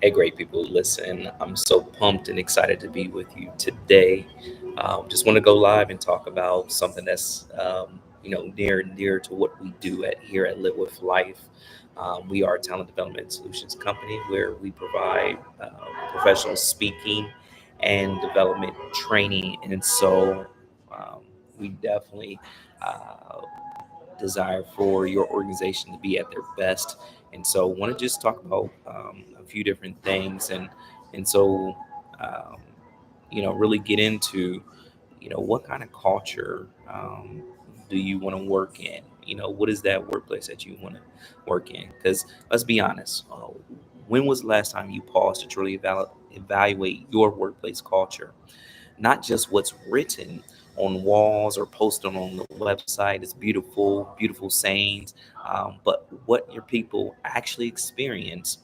Hey, great people. Listen, I'm so pumped and excited to be with you today. Just want to go live and talk about something that's, near and dear to what we do here at Live with Life. We are a talent development solutions company where we provide professional speaking and development training. And so um, we definitely uh, desire for your organization to be at their best. And so, want to just talk about a few different things, and um, really get into what kind of culture do you want to work in? What is that workplace that you want to work in? Because let's be honest, when was the last time you paused to truly evaluate your workplace culture? Not just what's written on walls or posted on the website. It's beautiful, beautiful sayings, but what your people actually experience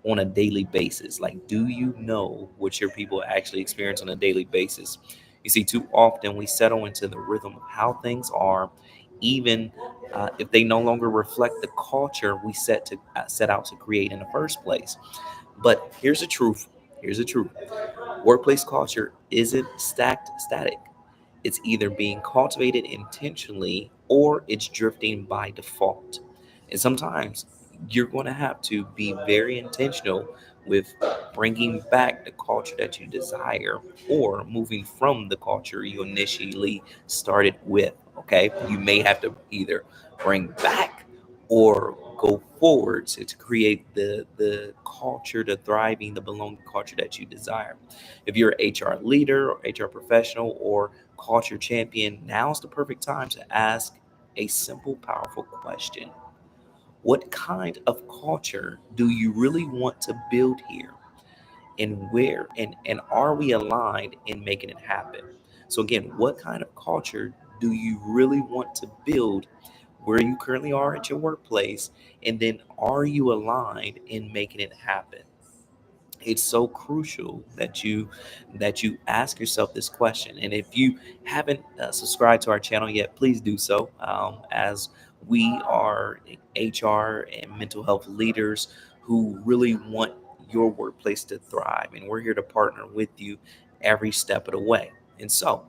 on a daily basis. Like, do you know what your people actually experience on a daily basis? You see, too often we settle into the rhythm of how things are, even if they no longer reflect the culture we set out to create in the first place. But here's the truth. Here's the truth. Workplace culture isn't static. It's either being cultivated intentionally or it's drifting by default. And sometimes you're going to have to be very intentional with bringing back the culture that you desire or moving from the culture you initially started with. Okay. You may have to either bring back or go forward to create the culture, the thriving, the belonging culture that you desire. If you're an HR leader or HR professional or culture champion, now's the perfect time to ask a simple, powerful question. What kind of culture do you really want to build here? And where and are we aligned in making it happen? So again, what kind of culture do you really want to build where you currently are at your workplace? And then are you aligned in making it happen? It's so crucial that you ask yourself this question. And if you haven't subscribed to our channel yet, please do so, as we are HR and mental health leaders who really want your workplace to thrive, and we're here to partner with you every step of the way. And so,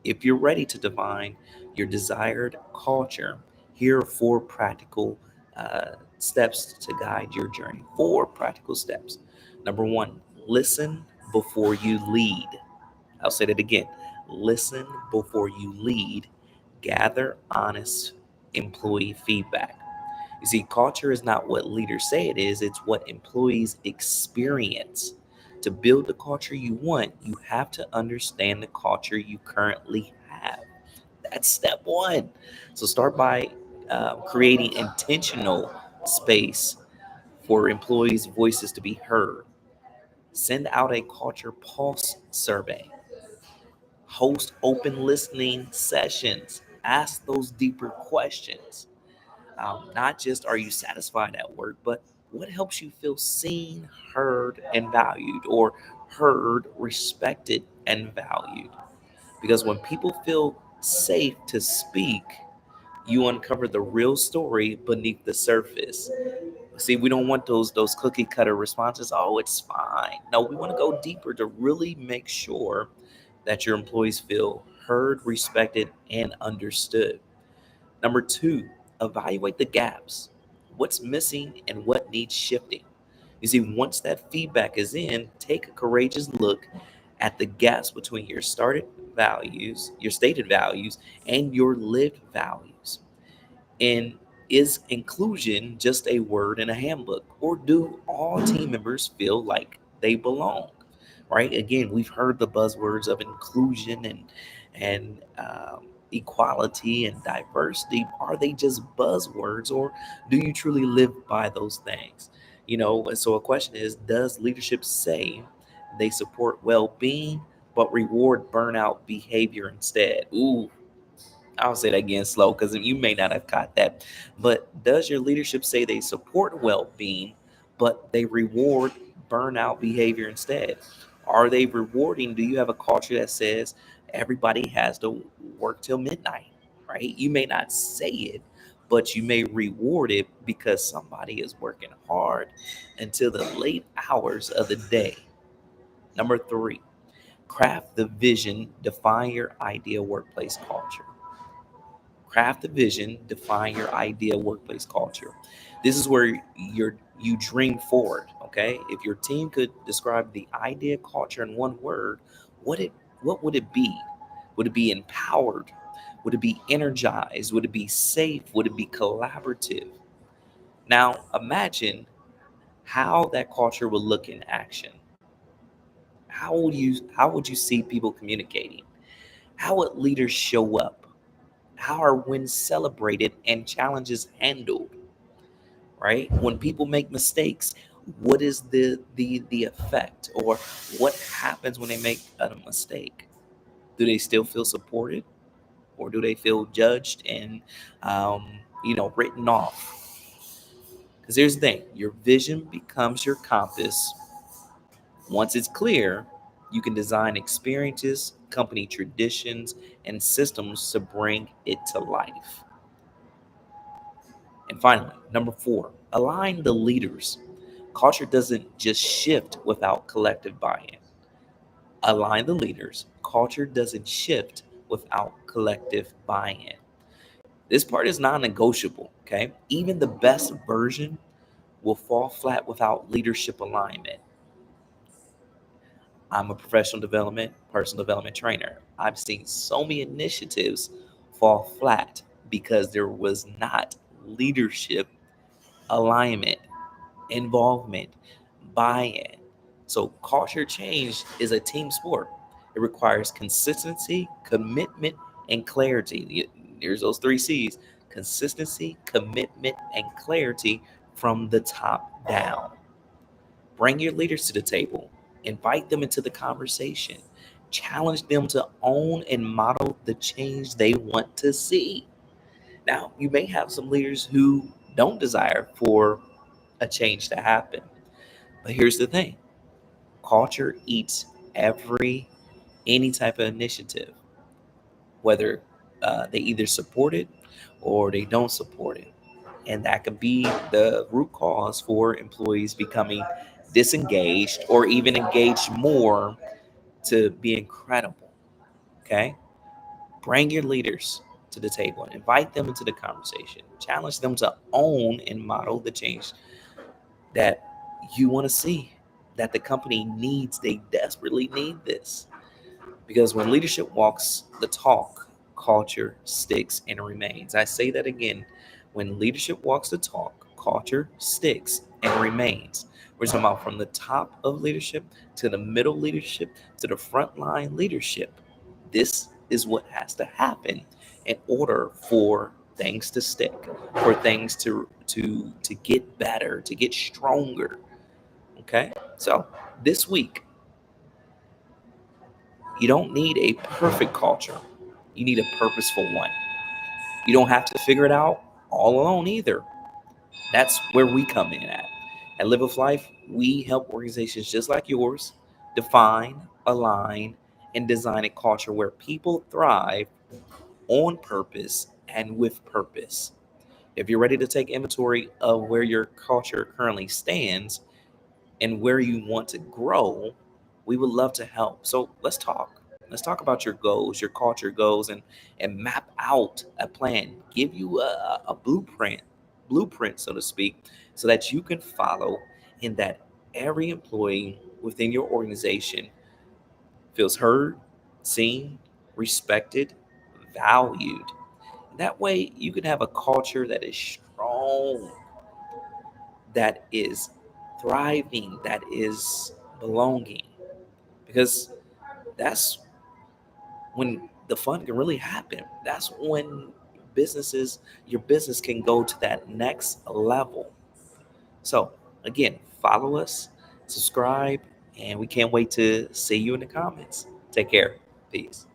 if you're ready to define your desired culture, here are four practical steps to guide your journey. Four practical steps. Number one, listen before you lead. I'll say that again. Listen before you lead. Gather honest employee feedback. You see, culture is not what leaders say it is, it's what employees experience. To build the culture you want, you have to understand the culture you currently have. That's step one. So start by creating intentional space for employees' voices to be heard. Send out a culture pulse survey. Host open listening sessions. Ask those deeper questions. Not just are you satisfied at work, but what helps you feel seen, heard, and valued, or heard, respected, and valued. Because when people feel safe to speak, you uncover the real story beneath the surface. See, we don't want those cookie cutter responses. Oh, it's fine. No, we want to go deeper to really make sure that your employees feel heard, respected, and understood. Number two, evaluate the gaps. What's missing and what needs shifting. You see, once that feedback is in, take a courageous look at the gaps between your stated values, and your lived values. And is inclusion just a word in a handbook, or do all team members feel like they belong? Right? Again, we've heard the buzzwords of inclusion and equality and diversity. Are they just buzzwords, or do you truly live by those things? And so a question is: does leadership say they support well-being but reward burnout behavior instead? Ooh, I'll say that again slow because you may not have caught that. But does your leadership say they support well being, but they reward burnout behavior instead? Are they rewarding? Do you have a culture that says everybody has to work till midnight, right? You may not say it, but you may reward it because somebody is working hard until the late hours of the day. Number three, craft the vision, define your ideal workplace culture. Craft the vision, define your ideal workplace culture. This is where you dream forward. Okay, if your team could describe the ideal culture in one word, what would it be? Would it be empowered? Would it be energized? Would it be safe? Would it be collaborative? Now imagine how that culture would look in action. How would you see people communicating? How would leaders show up? How are wins celebrated and challenges handled? Right? When people make mistakes, what is the effect, or what happens when they make a mistake? Do they still feel supported, or do they feel judged and written off? Because here's the thing: your vision becomes your compass. Once it's clear, you can design experiences, company traditions, and systems to bring it to life. And finally, number four, align the leaders. Culture doesn't just shift without collective buy in. Align the leaders. Culture doesn't shift without collective buy in. This part is non negotiable, okay? Even the best version will fall flat without leadership alignment. I'm a personal development trainer. I've seen so many initiatives fall flat because there was not leadership alignment, involvement, buy-in. So culture change is a team sport. It requires consistency, commitment, and clarity. There's those three C's: consistency, commitment, and clarity from the top down. Bring your leaders to the table, invite them into the conversation, challenge them to own and model the change they want to see. Now, you may have some leaders who don't desire for a change to happen, but here's the thing: culture eats any type of initiative, whether they either support it or they don't support it. And that could be the root cause for employees becoming disengaged or even engaged more to be incredible. Okay? Bring your leaders to the table and invite them into the conversation. Challenge them to own and model the change that you want to see, that the company needs. They desperately need this. Because when leadership walks the talk, culture sticks and remains. I say that again. When leadership walks the talk, culture sticks and remains. We're talking about from the top of leadership to the middle leadership to the frontline leadership. This is what has to happen in order for things to stick, for things to get better, to get stronger. Okay? So this week, you don't need a perfect culture. You need a purposeful one. You don't have to figure it out all alone either. That's where we come in at. At Live with Life, we help organizations just like yours define, align, and design a culture where people thrive on purpose and with purpose. If you're ready to take inventory of where your culture currently stands and where you want to grow, we would love to help. So let's talk. Let's talk about your goals, your culture goals, and map out a plan. Give you a blueprint, so to speak, so that you can follow, and that every employee within your organization feels heard, seen, respected, valued. That way, you can have a culture that is strong, that is thriving, that is belonging. Because that's when the fun can really happen. That's when your business can go to that next level. So, again, follow us, subscribe, and we can't wait to see you in the comments. Take care. Peace.